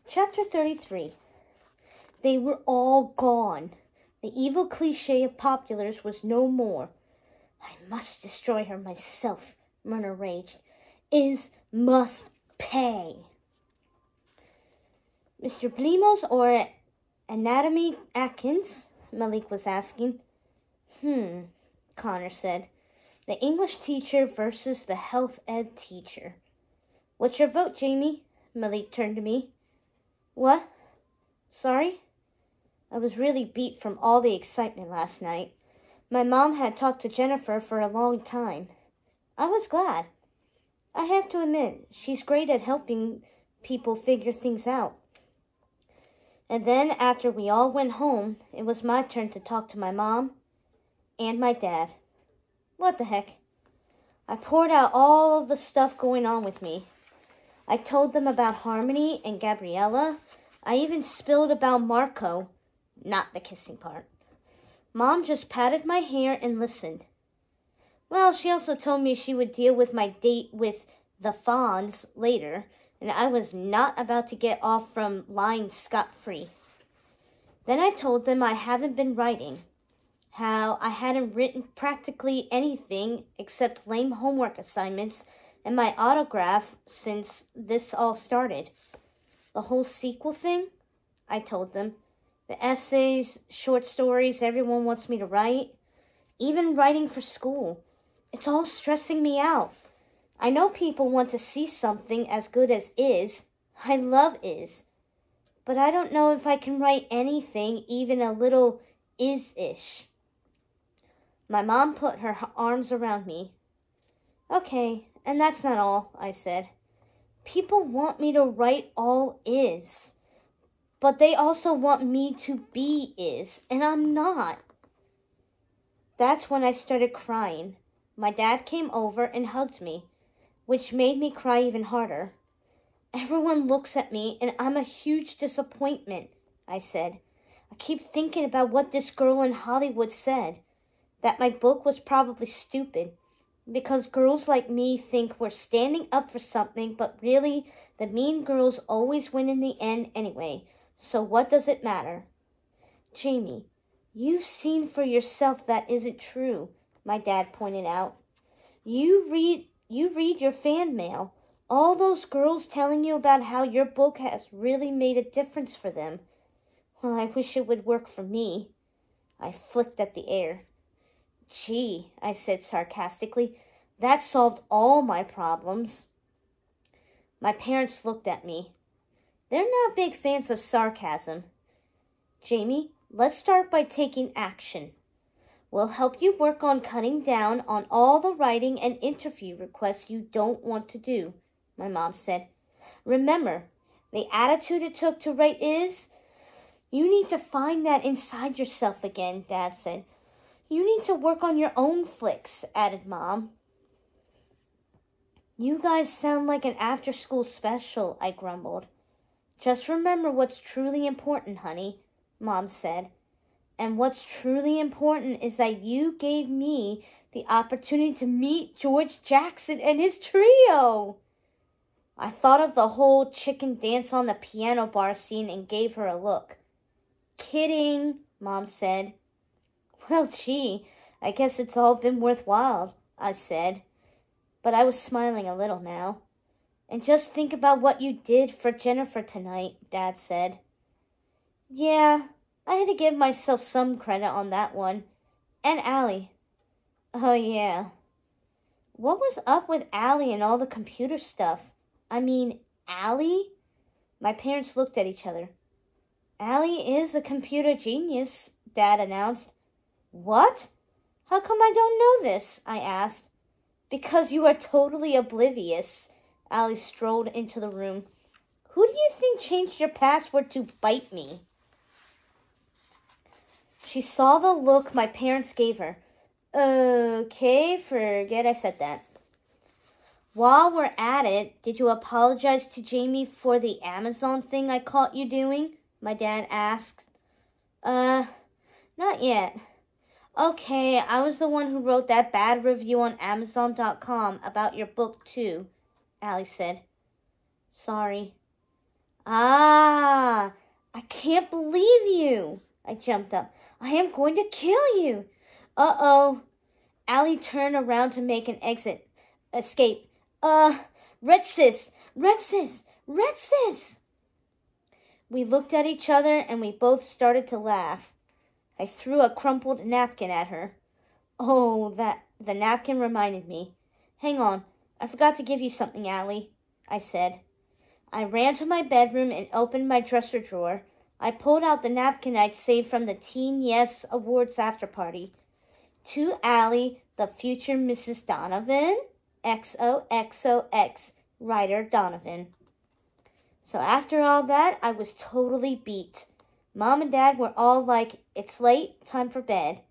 Chapter 33. They were all gone. The evil cliché of populars was no more. I must destroy her myself, Myrna raged. Is must pay. Mr. Blemos or Anatomy Atkins? Malik was asking. Connor said. The English teacher versus the health ed teacher. What's your vote, Jamie? Malik turned to me. What? Sorry? I was really beat from all the excitement last night. My mom had talked to Jennifer for a long time. I was glad. I have to admit, she's great at helping people figure things out. And then after we all went home, it was my turn to talk to my mom and my dad. What the heck? I poured out all of the stuff going on with me. I told them about Harmony and Gabriella. I even spilled about Marco, not the kissing part. Mom just patted my hair and listened. Well, she also told me she would deal with my date with the Fonz later, and I was not about to get off from lying scot-free. Then I told them I haven't been writing, how I hadn't written practically anything except lame homework assignments and my autograph since this all started. The whole sequel thing, I told them. The essays, short stories everyone wants me to write, even writing for school. It's all stressing me out. I know people want to see something as good as Is. I love Is. But I don't know if I can write anything even a little Is-ish. My mom put her arms around me. Okay, and that's not all, I said. People want me to write all Is. But they also want me to be Is, and I'm not. That's when I started crying. My dad came over and hugged me, which made me cry even harder. Everyone looks at me, and I'm a huge disappointment, I said. I keep thinking about what this girl in Hollywood said, that my book was probably stupid, because girls like me think we're standing up for something, but really, the mean girls always win in the end anyway, so what does it matter? Jamie, you've seen for yourself that isn't true, my dad pointed out. You read your fan mail. All those girls telling you about how your book has really made a difference for them. Well, I wish it would work for me. I flicked at the air. Gee, I said sarcastically, that solved all my problems. My parents looked at me. They're not big fans of sarcasm. Jamie, let's start by taking action. We'll help you work on cutting down on all the writing and interview requests you don't want to do, my mom said. Remember, the attitude it took to write Is, you need to find that inside yourself again, Dad said. You need to work on your own flicks, added Mom. You guys sound like an after-school special, I grumbled. Just remember what's truly important, honey, Mom said. And what's truly important is that you gave me the opportunity to meet George Jackson and his trio. I thought of the whole chicken dance on the piano bar scene and gave her a look. Kidding, Mom said. Well, gee, I guess it's all been worthwhile, I said. But I was smiling a little now. And just think about what you did for Jennifer tonight, Dad said. Yeah, I had to give myself some credit on that one. And Allie. Oh, yeah. What was up with Allie and all the computer stuff? I mean, Allie? My parents looked at each other. Allie is a computer genius, Dad announced. What? How come I don't know this? I asked. Because you are totally oblivious. Allie strolled into the room. Who do you think changed your password to bite me? She saw the look my parents gave her. Okay, forget I said that. While we're at it, did you apologize to Jamie for the Amazon thing I caught you doing? My dad asked. Not yet. Okay, I was the one who wrote that bad review on Amazon.com about your book too, Allie said. Sorry. Ah, I can't believe you. I jumped up. I am going to kill you. Uh-oh. Allie turned around to make an escape. Red sis, red sis, red sis. We looked at each other and we both started to laugh. I threw a crumpled napkin at her. Oh, the napkin reminded me. Hang on, I forgot to give you something, Allie, I said. I ran to my bedroom and opened my dresser drawer. I pulled out the napkin I'd saved from the Teen Yes Awards after party. To Allie, the future Mrs. Donovan, XOXOX, writer Donovan. So after all that, I was totally beat. Mom and Dad were all like, "It's late, time for bed."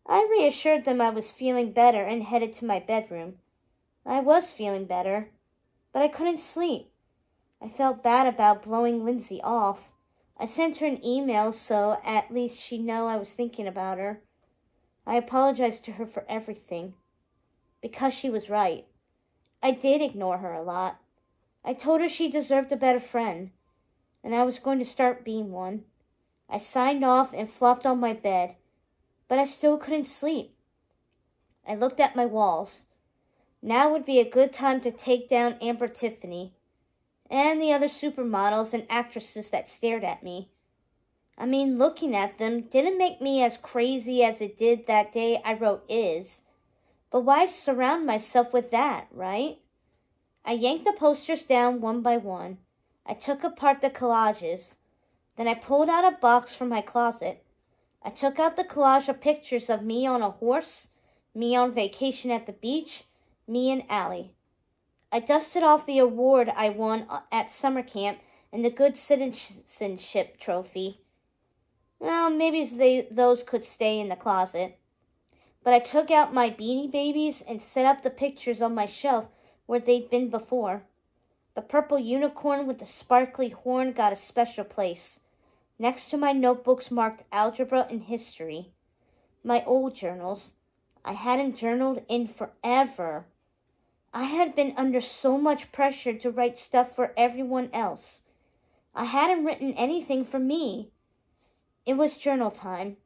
I reassured them I was feeling better and headed to my bedroom. I was feeling better, but I couldn't sleep. I felt bad about blowing Lindsay off. I sent her an email so at least she'd know I was thinking about her. I apologized to her for everything, because she was right. I did ignore her a lot. I told her she deserved a better friend, and I was going to start being one. I signed off and flopped on my bed, but I still couldn't sleep. I looked at my walls. Now would be a good time to take down Amber Tiffany and the other supermodels and actresses that stared at me. I mean, looking at them didn't make me as crazy as it did that day I wrote Is. But why surround myself with that, right? I yanked the posters down one by one. I took apart the collages. Then I pulled out a box from my closet. I took out the collage of pictures of me on a horse, me on vacation at the beach, me and Allie. I dusted off the award I won at summer camp and the Good Citizenship trophy. Well, maybe those could stay in the closet. But I took out my Beanie Babies and set up the pictures on my shelf where they'd been before. The purple unicorn with the sparkly horn got a special place, next to my notebooks marked algebra and history. My old journals. I hadn't journaled in forever. I had been under so much pressure to write stuff for everyone else. I hadn't written anything for me. It was journal time.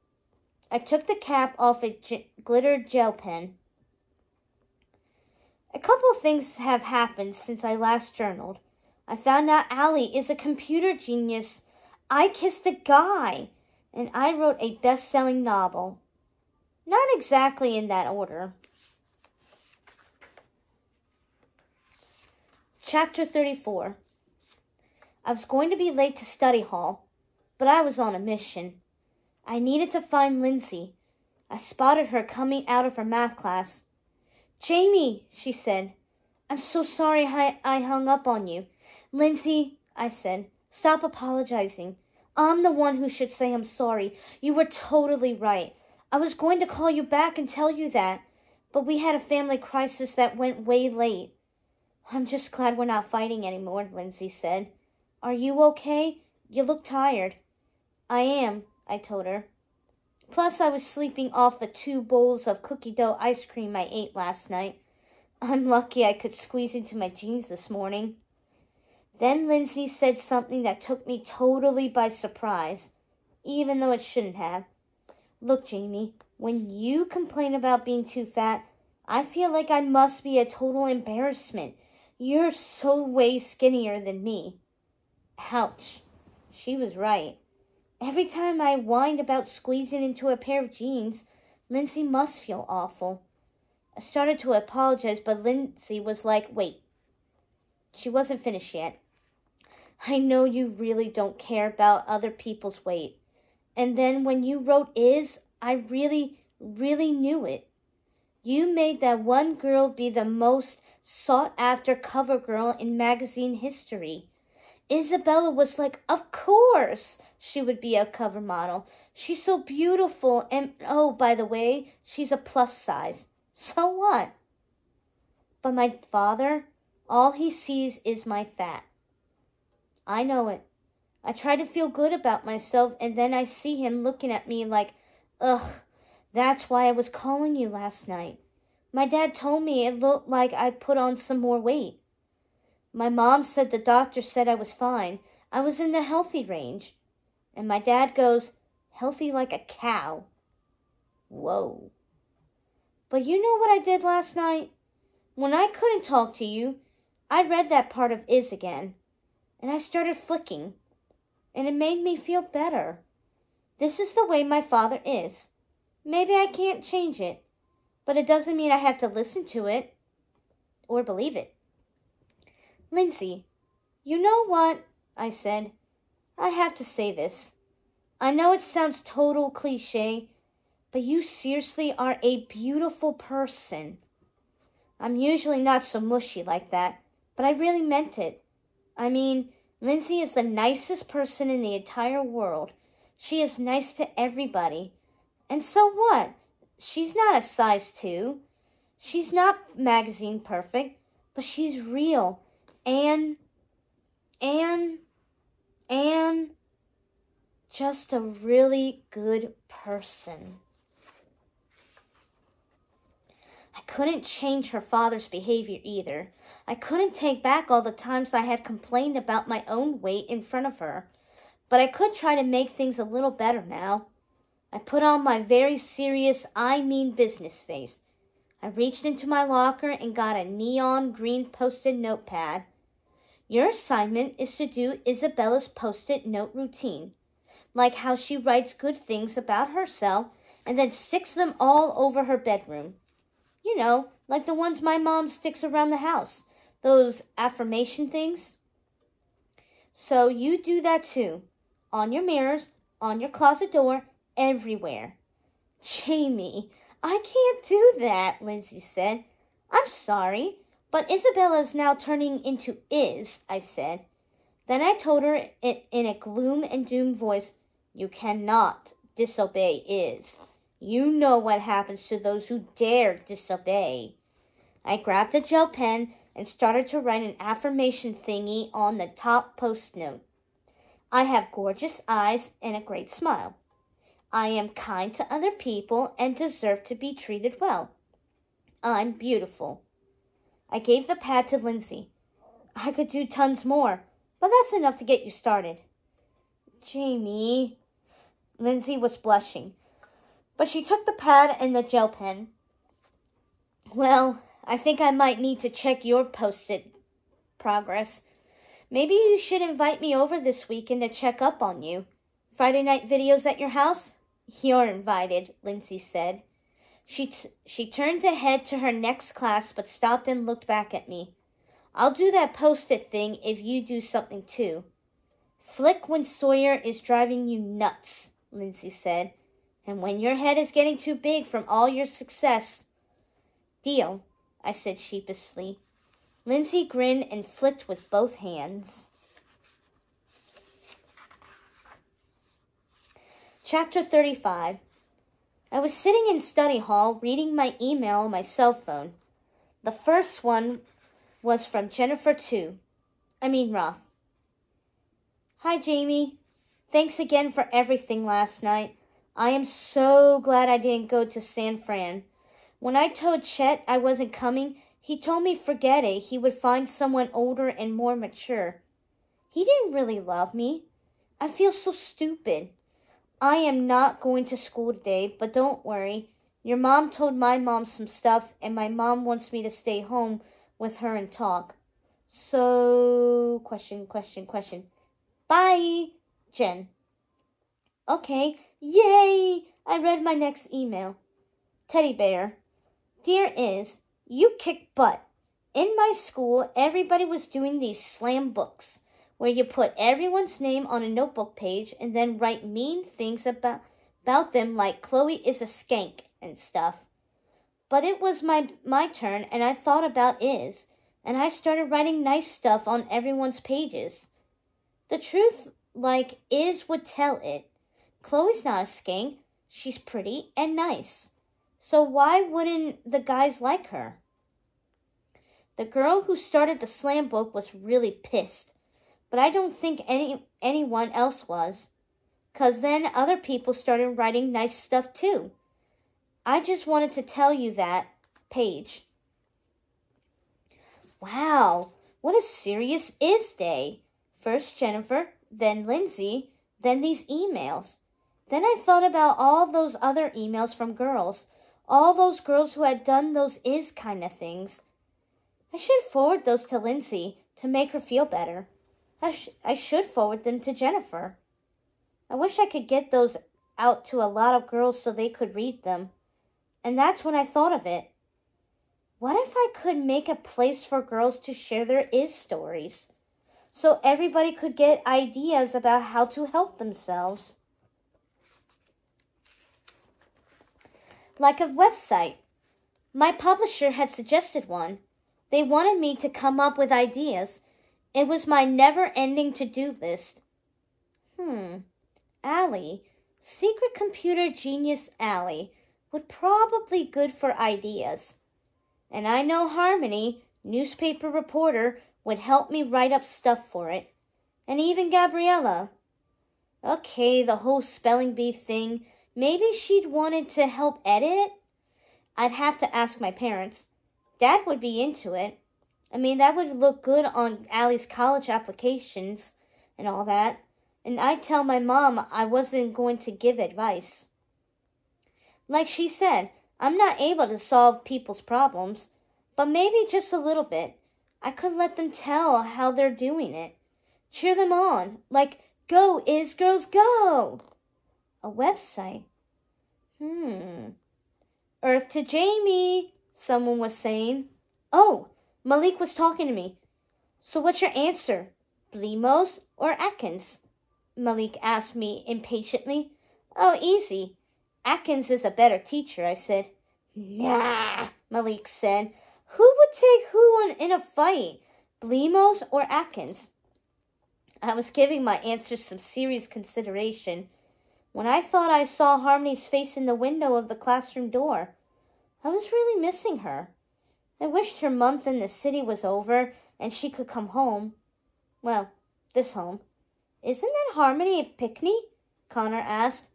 I took the cap off a glitter gel pen. A couple of things have happened since I last journaled. I found out Allie is a computer genius. I kissed a guy. And I wrote a best-selling novel. Not exactly in that order. Chapter 34. I was going to be late to study hall, but I was on a mission. I needed to find Lindsay. I spotted her coming out of her math class. "Jamie," she said, "I'm so sorry I hung up on you." "Lindsay," I said, "stop apologizing. I'm the one who should say I'm sorry. You were totally right. I was going to call you back and tell you that, but we had a family crisis that went way late." "I'm just glad we're not fighting anymore," Lindsay said. "Are you okay? You look tired." "I am," I told her. Plus, I was sleeping off the 2 bowls of cookie dough ice cream I ate last night. I'm lucky I could squeeze into my jeans this morning. Then Lindsay said something that took me totally by surprise, even though it shouldn't have. "Look, Jamie, when you complain about being too fat, I feel like I must be a total embarrassment. You're so way skinnier than me." Ouch. She was right. Every time I whined about squeezing into a pair of jeans, Lindsay must feel awful. I started to apologize, but Lindsay was like, "Wait." She wasn't finished yet. "I know you really don't care about other people's weight. And then when you wrote Is, I really, really knew it. You made that one girl be the most sought-after cover girl in magazine history. Isabella was like, of course she would be a cover model. She's so beautiful, and oh, by the way, she's a plus size. So what?" But my father, all he sees is my fat. I know it. I try to feel good about myself, and then I see him looking at me like, "Ugh, that's why I was calling you last night. My dad told me it looked like I put on some more weight." My mom said the doctor said I was fine. I was in the healthy range. And my dad goes, healthy like a cow. Whoa. But you know what I did last night? When I couldn't talk to you, I read that part of Is again. And I started flicking. And it made me feel better. This is the way my father is. Maybe I can't change it. But it doesn't mean I have to listen to it. Or believe it. Lindsay, you know what? I said. I have to say this. I know it sounds total cliche, but you seriously are a beautiful person. I'm usually not so mushy like that, but I really meant it. I mean, Lindsay is the nicest person in the entire world. She is nice to everybody. And so what? She's not a size 2. She's not magazine perfect, but she's real. And just a really good person. I couldn't change her father's behavior either. I couldn't take back all the times I had complained about my own weight in front of her. But I could try to make things a little better now. I put on my very serious, I mean business face. I reached into my locker and got a neon green post-it notepad. Your assignment is to do Isabella's post-it note routine, like how she writes good things about herself and then sticks them all over her bedroom. You know, like the ones my mom sticks around the house, those affirmation things. So you do that too, on your mirrors, on your closet door, everywhere. Jamie, I can't do that, Lindsay said. I'm sorry, but Isabella is now turning into Is, I said. Then I told her in a gloom and doom voice, you cannot disobey Is. You know what happens to those who dare disobey. I grabbed a gel pen and started to write an affirmation thingy on the top post note. I have gorgeous eyes and a great smile. I am kind to other people and deserve to be treated well. I'm beautiful. I gave the pad to Lindsay. I could do tons more, but that's enough to get you started. Jamie. Lindsay was blushing, but she took the pad and the gel pen. Well, I think I might need to check your post-it progress. Maybe you should invite me over this weekend to check up on you. Friday night videos at your house? You're invited, Lindsay said. She turned to head to her next class, but stopped and looked back at me. I'll do that post-it thing if you do something too. Flick when Sawyer is driving you nuts, Lindsay said. And when your head is getting too big from all your success. Deal, I said sheepishly. Lindsay grinned and flicked with both hands. Chapter 35. I was sitting in study hall reading my email on my cell phone. The first one was from Jennifer Roth. Hi, Jamie. Thanks again for everything last night. I am so glad I didn't go to San Fran. When I told Chet I wasn't coming, he told me forget it. He would find someone older and more mature. He didn't really love me. I feel so stupid. I am not going to school today, but don't worry. Your mom told my mom some stuff, and my mom wants me to stay home with her and talk. So, question. Bye, Jen. Okay, yay! I read my next email. Teddy Bear. Dear Is, you kick butt. In my school, everybody was doing these slam books, where you put everyone's name on a notebook page and then write mean things about them like Chloe is a skank and stuff. But it was my turn, and I thought about Is, and I started writing nice stuff on everyone's pages. The truth, like Is would tell it. Chloe's not a skank. She's pretty and nice. So why wouldn't the guys like her? The girl who started the slam book was really pissed, but I don't think anyone else was, 'cause then other people started writing nice stuff too. I just wanted to tell you that, Paige. Wow, what a serious Is day. First Jennifer, then Lindsay, then these emails. Then I thought about all those other emails from girls, all those girls who had done those is kind of things. I should forward those to Lindsay to make her feel better. I should forward them to Jennifer. I wish I could get those out to a lot of girls so they could read them. And that's when I thought of it. What if I could make a place for girls to share their is stories, so everybody could get ideas about how to help themselves? Like a website. My publisher had suggested one. They wanted me to come up with ideas. It was my never-ending to-do list. Allie, secret computer genius Allie, would probably good for ideas. And I know Harmony, newspaper reporter, would help me write up stuff for it. And even Gabriella. Okay, the whole spelling bee thing, maybe she'd wanted to help edit it? I'd have to ask my parents. Dad would be into it. I mean, that would look good on Allie's college applications and all that. And I'd tell my mom I wasn't going to give advice. Like she said, I'm not able to solve people's problems, but maybe just a little bit. I could let them tell how they're doing it. Cheer them on, like, go, Is Girls, go! A website. Earth to Jamie, someone was saying. Oh, Malik was talking to me. So what's your answer? Blemos or Atkins? Malik asked me impatiently. Oh, easy. Atkins is a better teacher, I said. Nah, Malik said. Who would take who in a fight, Blemos or Atkins? I was giving my answer some serious consideration when I thought I saw Harmony's face in the window of the classroom door. I was really missing her. I wished her month in the city was over and she could come home. Well, this home. Isn't that Harmony at Pickney? Connor asked.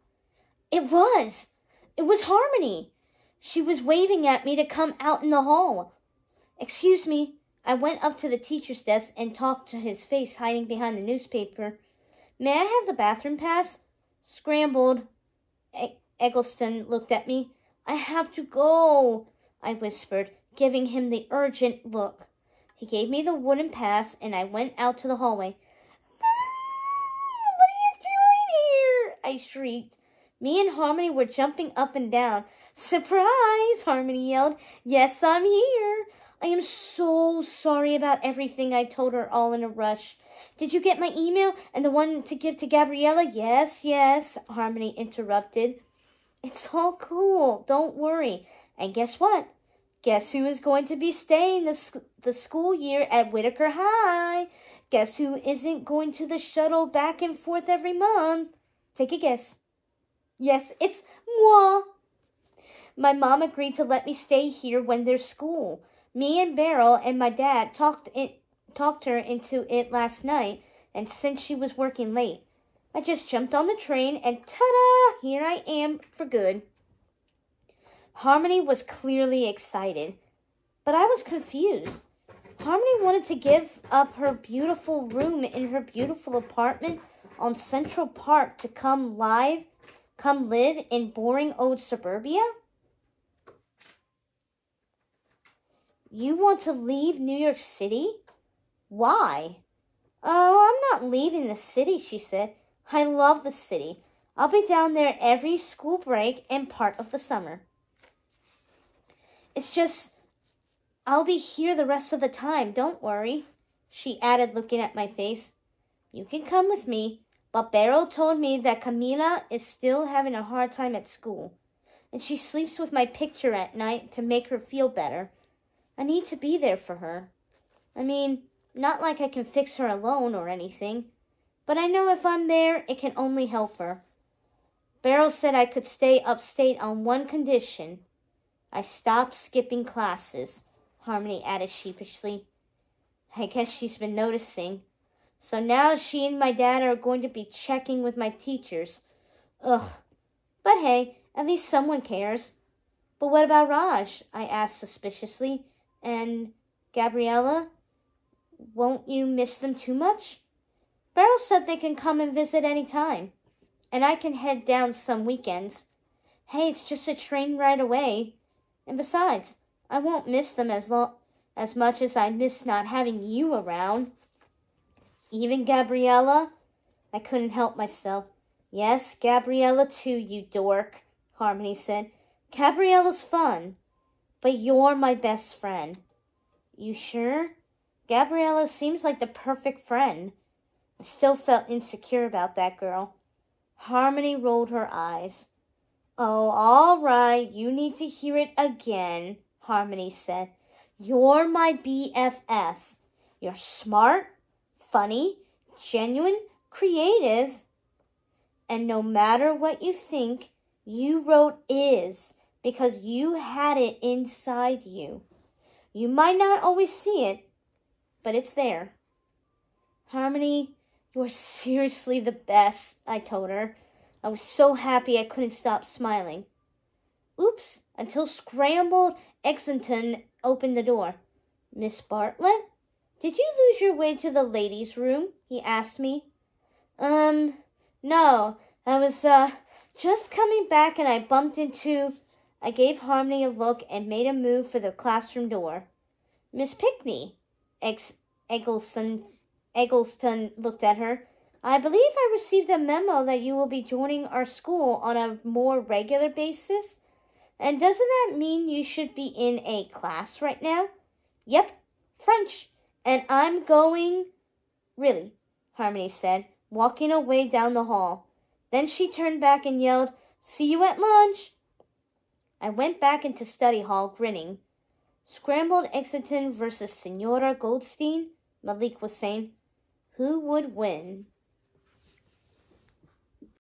It was Harmony. She was waving at me to come out in the hall. Excuse me. I went up to the teacher's desk and talked to his face hiding behind the newspaper. May I have the bathroom pass? Scrambled. Eggleston looked at me. I have to go, I whispered, giving him the urgent look. He gave me the wooden pass, and I went out to the hallway. What are you doing here? I shrieked. Me and Harmony were jumping up and down. Surprise, Harmony yelled. Yes, I'm here. I am so sorry about everything, I told her all in a rush. Did you get my email and the one to give to Gabriella? Yes, Harmony interrupted. It's all cool. Don't worry. And guess what? Guess who is going to be staying the school year at Whitaker High? Guess who isn't going to the shuttle back and forth every month? Take a guess. Yes, it's moi. My mom agreed to let me stay here when there's school. Me and Beryl and my dad talked her into it last night, and since she was working late, I just jumped on the train and ta-da! Here I am for good. Harmony was clearly excited, but I was confused. Harmony wanted to give up her beautiful room in her beautiful apartment on Central Park to come live come live in boring old suburbia? You want to leave New York City? Why? Oh, I'm not leaving the city, she said. I love the city. I'll be down there every school break and part of the summer. It's just, I'll be here the rest of the time, don't worry, she added, looking at my face. You can come with me, but Beryl told me that Camila is still having a hard time at school, and she sleeps with my picture at night to make her feel better. I need to be there for her. I mean, not like I can fix her alone or anything, but I know if I'm there, it can only help her. Beryl said I could stay upstate on one condition. I stopped skipping classes, Harmony added sheepishly. I guess she's been noticing. So now she and my dad are going to be checking with my teachers. Ugh. But hey, at least someone cares. But what about Raj? I asked suspiciously. And Gabriella? Won't you miss them too much? Beryl said they can come and visit any time, and I can head down some weekends. Hey, it's just a train ride away. And besides, I won't miss them as much as I miss not having you around. Even Gabriella? I couldn't help myself. Yes, Gabriella too, you dork, Harmony said. Gabriella's fun, but you're my best friend. You sure? Gabriella seems like the perfect friend. I still felt insecure about that girl. Harmony rolled her eyes. Oh, all right, you need to hear it again, Harmony said. You're my BFF. You're smart, funny, genuine, creative. And no matter what you think, you wrote is because you had it inside you. You might not always see it, but it's there. Harmony, you're seriously the best, I told her. I was so happy I couldn't stop smiling. Oops, until Scrambled Exington opened the door. Miss Bartlett? Did you lose your way to the ladies' room? He asked me. No. I was, just coming back and I bumped into... I gave Harmony a look and made a move for the classroom door. Miss Pickney, Eggleston looked at her. I believe I received a memo that you will be joining our school on a more regular basis. And doesn't that mean you should be in a class right now? Yep, French. And I'm going... Really, Harmony said, walking away down the hall. Then she turned back and yelled, See you at lunch. I went back into study hall, grinning. Scrambled Exington versus Senora Goldstein, Malik was saying. Who would win?